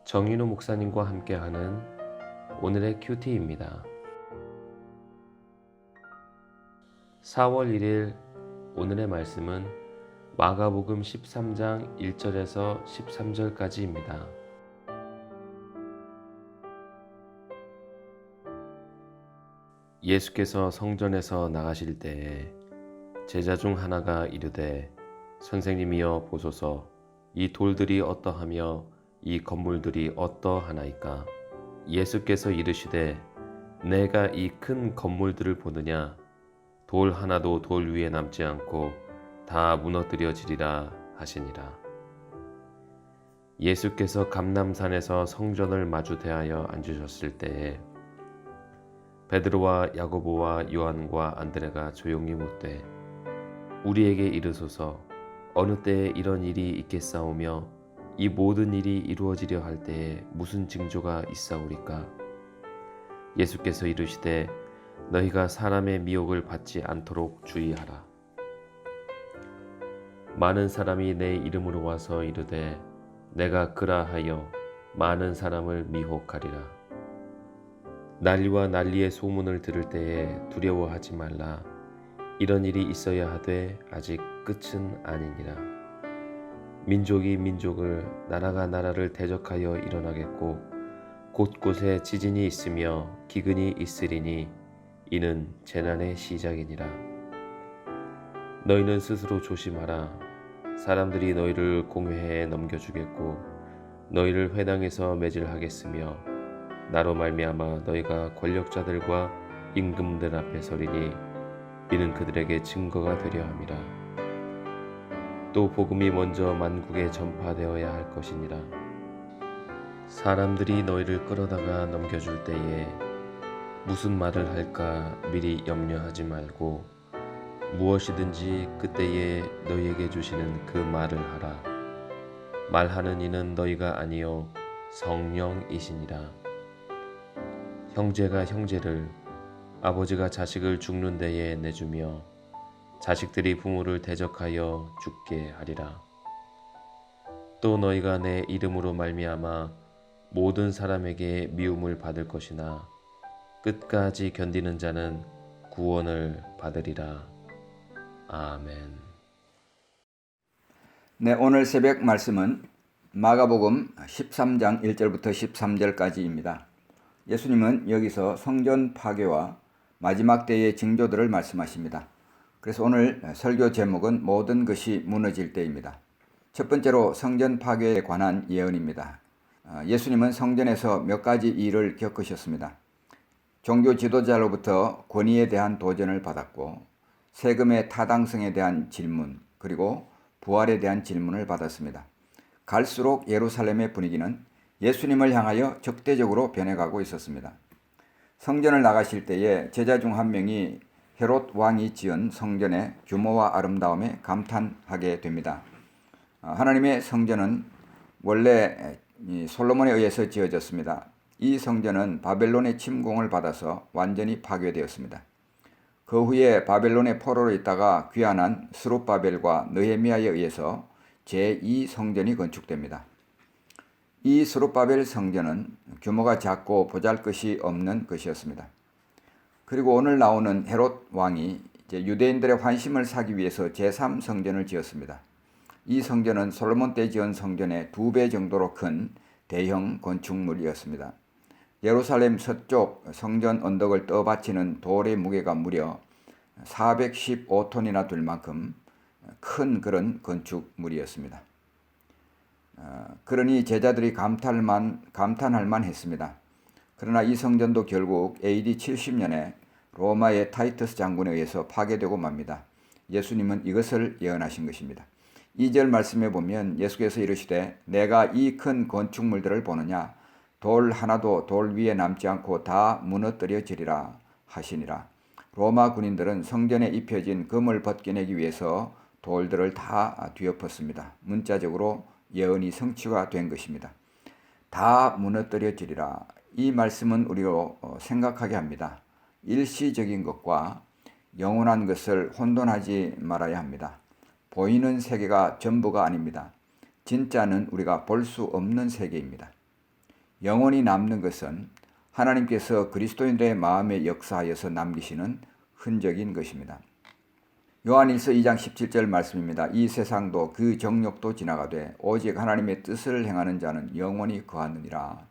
정인우 목사님과 함께하는 오늘의 큐티입니다. 4월 1일 오늘의 말씀은 마가복음 13장 1절에서 13절까지입니다. 예수께서 성전에서 나가실 때에 제자 중 하나가 이르되 선생님이여 보소서, 이 돌들이 어떠하며 이 건물들이 어떠하나이까? 예수께서 이르시되 내가 이 큰 건물들을 보느냐? 돌 하나도 돌 위에 남지 않고 다 무너뜨려지리라 하시니라. 예수께서 감람산에서 성전을 마주 대하여 앉으셨을 때에 베드로와 야고보와 요한과 안드레가 조용히 묻되 우리에게 이르소서, 어느 때에 이런 일이 있겠사오며 이 모든 일이 이루어지려 할 때에 무슨 징조가 있사오리까? 예수께서 이르시되 너희가 사람의 미혹을 받지 않도록 주의하라. 많은 사람이 내 이름으로 와서 이르되 내가 그라하여 많은 사람을 미혹하리라. 난리와 난리의 소문을 들을 때에 두려워하지 말라. 이런 일이 있어야 하되 아직 끝은 아니니라. 민족이 민족을, 나라가 나라를 대적하여 일어나겠고 곳곳에 지진이 있으며 기근이 있으리니 이는 재난의 시작이니라. 너희는 스스로 조심하라. 사람들이 너희를 공회에 넘겨주겠고 너희를 회당에서 매질하겠으며 나로 말미암아 너희가 권력자들과 임금들 앞에 서리니 이는 그들에게 증거가 되려 함이라. 또 복음이 먼저 만국에 전파되어야 할 것이니라. 사람들이 너희를 끌어다가 넘겨줄 때에 무슨 말을 할까 미리 염려하지 말고 무엇이든지 그때에 너희에게 주시는 그 말을 하라. 말하는 이는 너희가 아니요 성령이시니라. 형제가 형제를, 아버지가 자식을 죽는 데에 내주며 자식들이 부모를 대적하여 죽게 하리라. 또 너희가 내 이름으로 말미암아 모든 사람에게 미움을 받을 것이나 끝까지 견디는 자는 구원을 받으리라. 아멘. 네, 오늘 새벽 말씀은 마가복음 13장 1절부터 13절까지입니다. 예수님은 여기서 성전 파괴와 마지막 때의 징조들을 말씀하십니다. 그래서 오늘 설교 제목은 모든 것이 무너질 때입니다. 첫 번째로 성전 파괴에 관한 예언입니다. 예수님은 성전에서 몇 가지 일을 겪으셨습니다. 종교 지도자로부터 권위에 대한 도전을 받았고 세금의 타당성에 대한 질문, 그리고 부활에 대한 질문을 받았습니다. 갈수록 예루살렘의 분위기는 예수님을 향하여 적대적으로 변해가고 있었습니다. 성전을 나가실 때에 제자 중 한 명이 헤롯 왕이 지은 성전의 규모와 아름다움에 감탄하게 됩니다. 하나님의 성전은 원래 솔로몬에 의해서 지어졌습니다. 이 성전은 바벨론의 침공을 받아서 완전히 파괴되었습니다. 그 후에 바벨론의 포로로 있다가 귀환한 스룹바벨과 느헤미야에 의해서 제2성전이 건축됩니다. 이 스룹바벨 성전은 규모가 작고 보잘것이 없는 것이었습니다. 그리고 오늘 나오는 헤롯 왕이 유대인들의 환심을 사기 위해서 제3성전을 지었습니다. 이 성전은 솔로몬 때 지은 성전의 2배 정도로 큰 대형 건축물이었습니다. 예루살렘 서쪽 성전 언덕을 떠받치는 돌의 무게가 무려 415톤이나 될 만큼 큰 그런 건축물이었습니다. 그러니 제자들이 감탄할 만했습니다. 그러나 이 성전도 결국 AD 70년에 로마의 타이터스 장군에 의해서 파괴되고 맙니다. 예수님은 이것을 예언하신 것입니다. 2절 말씀에 보면 예수께서 이르시되 내가 이 큰 건축물들을 보느냐? 돌 하나도 돌 위에 남지 않고 다 무너뜨려지리라 하시니라. 로마 군인들은 성전에 입혀진 금을 벗겨내기 위해서 돌들을 다 뒤엎었습니다. 문자적으로 예언이 성취가 된 것입니다. 다 무너뜨려지리라. 이 말씀은 우리로 생각하게 합니다. 일시적인 것과 영원한 것을 혼돈하지 말아야 합니다. 보이는 세계가 전부가 아닙니다. 진짜는 우리가 볼 수 없는 세계입니다. 영원히 남는 것은 하나님께서 그리스도인들의 마음에 역사하여서 남기시는 흔적인 것입니다. 요한일서 2장 17절 말씀입니다. 이 세상도 그 정욕도 지나가되 오직 하나님의 뜻을 행하는 자는 영원히 거하느니라.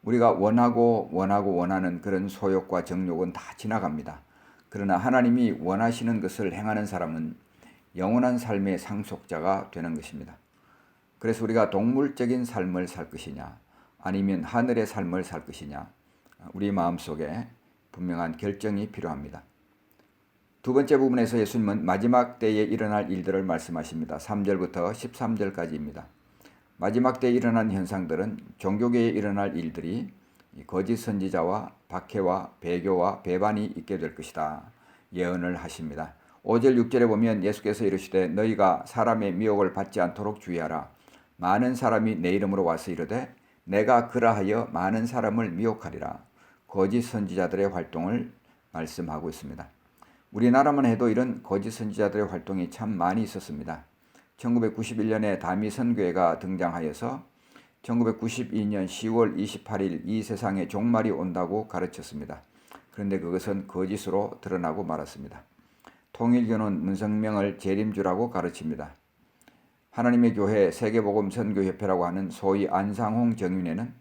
우리가 원하는 그런 소욕과 정욕은 다 지나갑니다. 그러나 하나님이 원하시는 것을 행하는 사람은 영원한 삶의 상속자가 되는 것입니다. 그래서 우리가 동물적인 삶을 살 것이냐 아니면 하늘의 삶을 살 것이냐 우리 마음속에 분명한 결정이 필요합니다. 두 번째 부분에서 예수님은 마지막 때에 일어날 일들을 말씀하십니다. 3절부터 13절까지입니다. 마지막 때에 일어난 현상들은 종교계에 일어날 일들이 거짓 선지자와 박해와 배교와 배반이 있게 될 것이다. 예언을 하십니다. 5절 6절에 보면 예수께서 이르시되 너희가 사람의 미혹을 받지 않도록 주의하라. 많은 사람이 내 이름으로 와서 이르되 내가 그라하여 많은 사람을 미혹하리라. 거짓 선지자들의 활동을 말씀하고 있습니다. 우리나라만 해도 이런 거짓 선지자들의 활동이 참 많이 있었습니다. 1991년에 다미선교회가 등장하여서 1992년 10월 28일 이 세상에 종말이 온다고 가르쳤습니다. 그런데 그것은 거짓으로 드러나고 말았습니다. 통일교는 문성명을 재림주라고 가르칩니다. 하나님의 교회 세계복음 선교협회라고 하는 소위 안상홍 정윤회는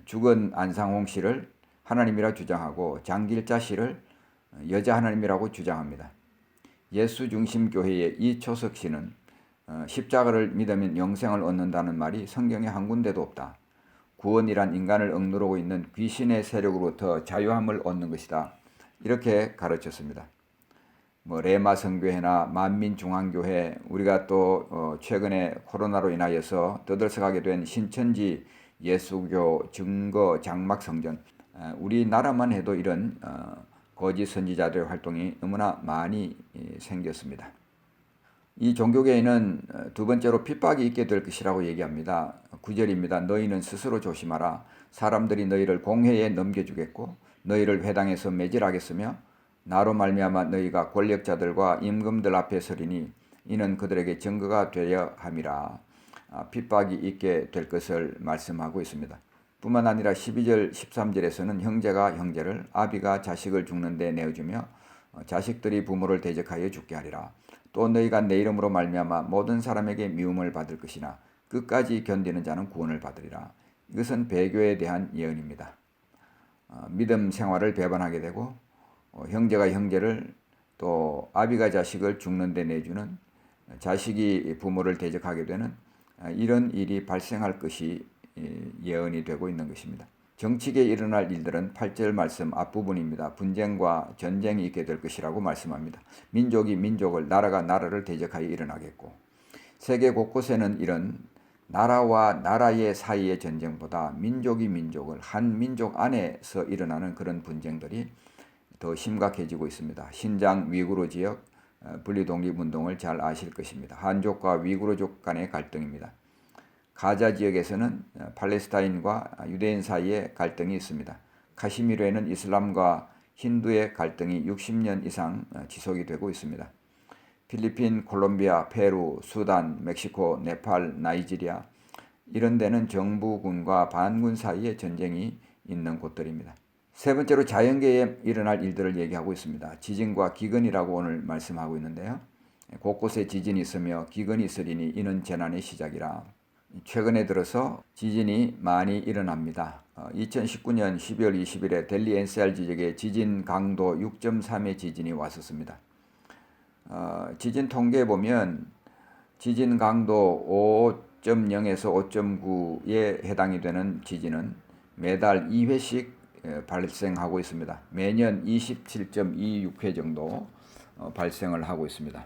죽은 안상홍 씨를 하나님이라 주장하고 장길자 씨를 여자 하나님이라고 주장합니다. 예수 중심 교회의 이초석 씨는 십자가를 믿으면 영생을 얻는다는 말이 성경에 한 군데도 없다. 구원이란 인간을 억누르고 있는 귀신의 세력으로부터 자유함을 얻는 것이다. 이렇게 가르쳤습니다. 레마 성교회나 만민중앙교회, 우리가 또 최근에 코로나로 인하여서 떠들썩하게 된 신천지 예수교 증거 장막 성전, 우리나라만 해도 이런 거짓 선지자들의 활동이 너무나 많이 생겼습니다. 이 종교계에는 두 번째로 핍박이 있게 될 것이라고 얘기합니다. 9절입니다. 너희는 스스로 조심하라. 사람들이 너희를 공회에 넘겨주겠고 너희를 회당에서 매질하겠으며 나로 말미암아 너희가 권력자들과 임금들 앞에 서리니 이는 그들에게 증거가 되려 함이라. 핍박이 있게 될 것을 말씀하고 있습니다. 뿐만 아니라 12절 13절에서는 형제가 형제를 아비가 자식을 죽는 데 내어주며 자식들이 부모를 대적하여 죽게 하리라. 또 너희가 내 이름으로 말미암아 모든 사람에게 미움을 받을 것이나 끝까지 견디는 자는 구원을 받으리라. 이것은 배교에 대한 예언입니다. 믿음 생활을 배반하게 되고 형제가 형제를 또 아비가 자식을 죽는 데 내주는 자식이 부모를 대적하게 되는 이런 일이 발생할 것이 예언이 되고 있는 것입니다. 정치계에 일어날 일들은 8절 말씀 앞부분입니다. 분쟁과 전쟁이 있게 될 것이라고 말씀합니다. 민족이 민족을, 나라가 나라를 대적하여 일어나겠고 세계 곳곳에는 이런 나라와 나라의 사이의 전쟁보다 민족이 민족을, 한 민족 안에서 일어나는 그런 분쟁들이 더 심각해지고 있습니다. 신장 위구르 지역 분리독립운동을 잘 아실 것입니다. 한족과 위구르족 간의 갈등입니다. 가자 지역에서는 팔레스타인과 유대인 사이에 갈등이 있습니다. 카시미르에는 이슬람과 힌두의 갈등이 60년 이상 지속이 되고 있습니다. 필리핀, 콜롬비아, 페루, 수단, 멕시코, 네팔, 나이지리아 이런 데는 정부군과 반군 사이에 전쟁이 있는 곳들입니다. 세 번째로 자연계에 일어날 일들을 얘기하고 있습니다. 지진과 기근이라고 오늘 말씀하고 있는데요. 곳곳에 지진이 있으며 기근이 있으리니 이는 재난의 시작이라. 최근에 들어서 지진이 많이 일어납니다. 2019년 12월 20일에 델리 NCR 지역에 지진 강도 6.3의 지진이 왔었습니다. 지진 통계에 보면 지진 강도 5.0에서 5.9에 해당이 되는 지진은 매달 2회씩 발생하고 있습니다. 매년 27.26회 정도 발생을 하고 있습니다.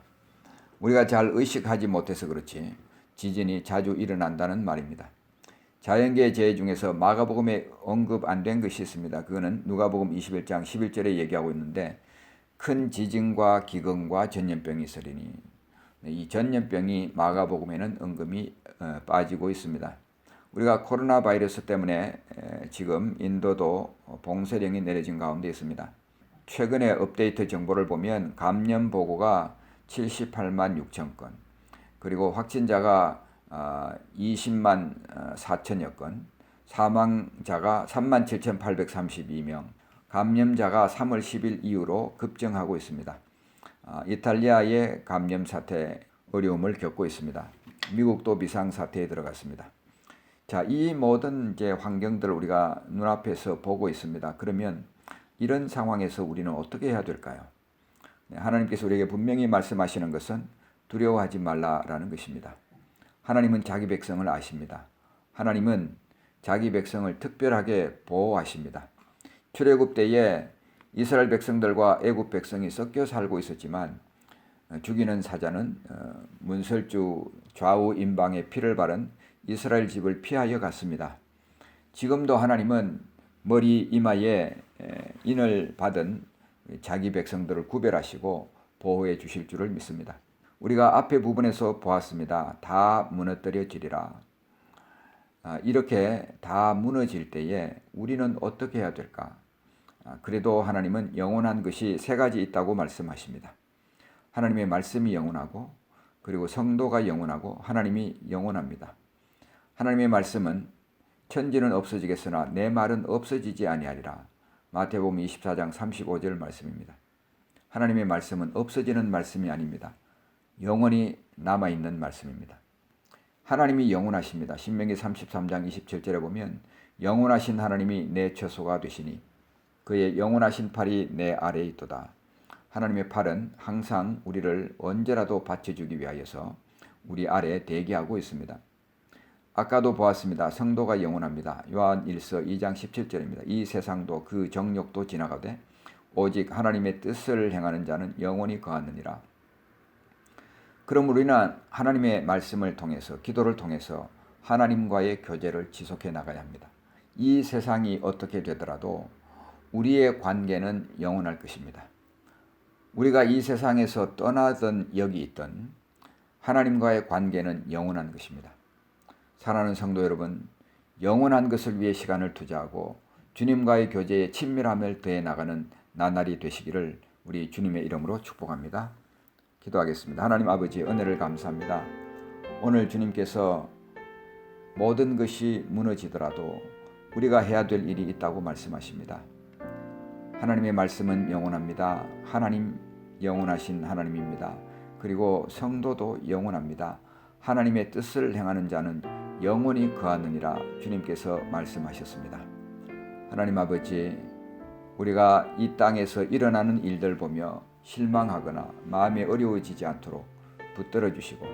우리가 잘 의식하지 못해서 그렇지 지진이 자주 일어난다는 말입니다. 자연계의 재해 중에서 마가복음에 언급 안 된 것이 있습니다. 그거는 누가복음 21장 11절에 얘기하고 있는데 큰 지진과 기근과 전염병이 있으리니 이 전염병이 마가복음에는 언급이 빠지고 있습니다. 우리가 코로나 바이러스 때문에 지금 인도도 봉쇄령이 내려진 가운데 있습니다. 최근에 업데이트 정보를 보면 감염 보고가 78만 6천 건, 그리고 확진자가 20만 4천여 건, 사망자가 37,832명, 감염자가 3월 10일 이후로 급증하고 있습니다. 이탈리아의 감염 사태 어려움을 겪고 있습니다. 미국도 비상 사태에 들어갔습니다. 자, 이 모든 이제 환경들을 우리가 눈앞에서 보고 있습니다. 그러면 이런 상황에서 우리는 어떻게 해야 될까요? 하나님께서 우리에게 분명히 말씀하시는 것은 두려워하지 말라라는 것입니다. 하나님은 자기 백성을 아십니다. 하나님은 자기 백성을 특별하게 보호하십니다. 출애굽 때에 이스라엘 백성들과 애굽 백성이 섞여 살고 있었지만 죽이는 사자는 문설주 좌우 임방에 피를 바른 이스라엘 집을 피하여 갔습니다. 지금도 하나님은 머리 이마에 인을 받은 자기 백성들을 구별하시고 보호해 주실 줄을 믿습니다. 우리가 앞에 부분에서 보았습니다. 다 무너뜨려지리라. 이렇게 다 무너질 때에 우리는 어떻게 해야 될까? 그래도 하나님은 영원한 것이 세 가지 있다고 말씀하십니다. 하나님의 말씀이 영원하고, 그리고 성도가 영원하고, 하나님이 영원합니다. 하나님의 말씀은 천지는 없어지겠으나 내 말은 없어지지 아니하리라. 마태복음 24장 35절 말씀입니다. 하나님의 말씀은 없어지는 말씀이 아닙니다. 영원히 남아있는 말씀입니다. 하나님이 영원하십니다. 신명기 33장 27절에 보면 영원하신 하나님이 내 처소가 되시니 그의 영원하신 팔이 내 아래에 있도다. 하나님의 팔은 항상 우리를 언제라도 받쳐주기 위하여서 우리 아래에 대기하고 있습니다. 아까도 보았습니다. 성도가 영원합니다. 요한 1서 2장 17절입니다. 이 세상도 그 정욕도 지나가되 오직 하나님의 뜻을 행하는 자는 영원히 거하느니라. 그럼 우리는 하나님의 말씀을 통해서, 기도를 통해서 하나님과의 교제를 지속해 나가야 합니다. 이 세상이 어떻게 되더라도 우리의 관계는 영원할 것입니다. 우리가 이 세상에서 떠나든 여기 있든 하나님과의 관계는 영원한 것입니다. 사랑하는 성도 여러분, 영원한 것을 위해 시간을 투자하고 주님과의 교제에 친밀함을 더해 나가는 나날이 되시기를 우리 주님의 이름으로 축복합니다. 기도하겠습니다. 하나님 아버지, 은혜를 감사합니다. 오늘 주님께서 모든 것이 무너지더라도 우리가 해야 될 일이 있다고 말씀하십니다. 하나님의 말씀은 영원합니다. 하나님 영원하신 하나님입니다. 그리고 성도도 영원합니다. 하나님의 뜻을 행하는 자는 영원히 거하느니라 주님께서 말씀하셨습니다. 하나님 아버지, 우리가 이 땅에서 일어나는 일들 보며 실망하거나 마음이 어려워지지 않도록 붙들어 주시고,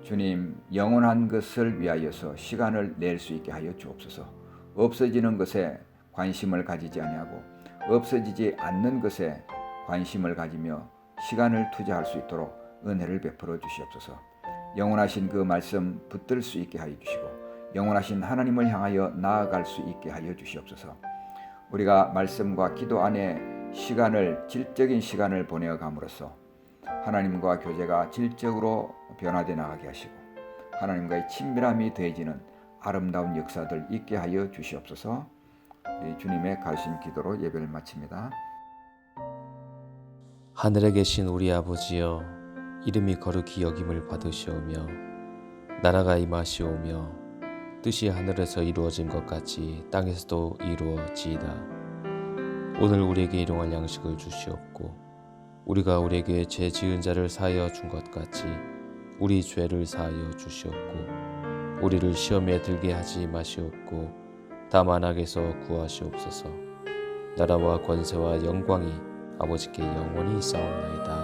주님 영원한 것을 위하여서 시간을 낼 수 있게 하여 주옵소서. 없어지는 것에 관심을 가지지 아니하고 없어지지 않는 것에 관심을 가지며 시간을 투자할 수 있도록 은혜를 베풀어 주시옵소서. 영원하신 그 말씀 붙들 수 있게 하여 주시고 영원하신 하나님을 향하여 나아갈 수 있게 하여 주시옵소서. 우리가 말씀과 기도 안에 질적인 시간을 보내어감으로써 하나님과 교제가 질적으로 변화되어 나가게 하시고 하나님과의 친밀함이 더해지는 아름다운 역사들 있게 하여 주시옵소서. 주님의 가르침 기도로 예배를 마칩니다. 하늘에 계신 우리 아버지여, 이름이 거룩히 여김을 받으시오며 나라가 임하시오며 뜻이 하늘에서 이루어진 것 같이 땅에서도 이루어지이다. 오늘 우리에게 일용할 양식을 주시옵고 우리가 우리에게 죄 지은 자를 사하여 준 것 같이 우리 죄를 사하여 주시옵고 우리를 시험에 들게 하지 마시옵고 다만 악에서 구하시옵소서. 나라와 권세와 영광이 아버지께 영원히 있사옵나이다.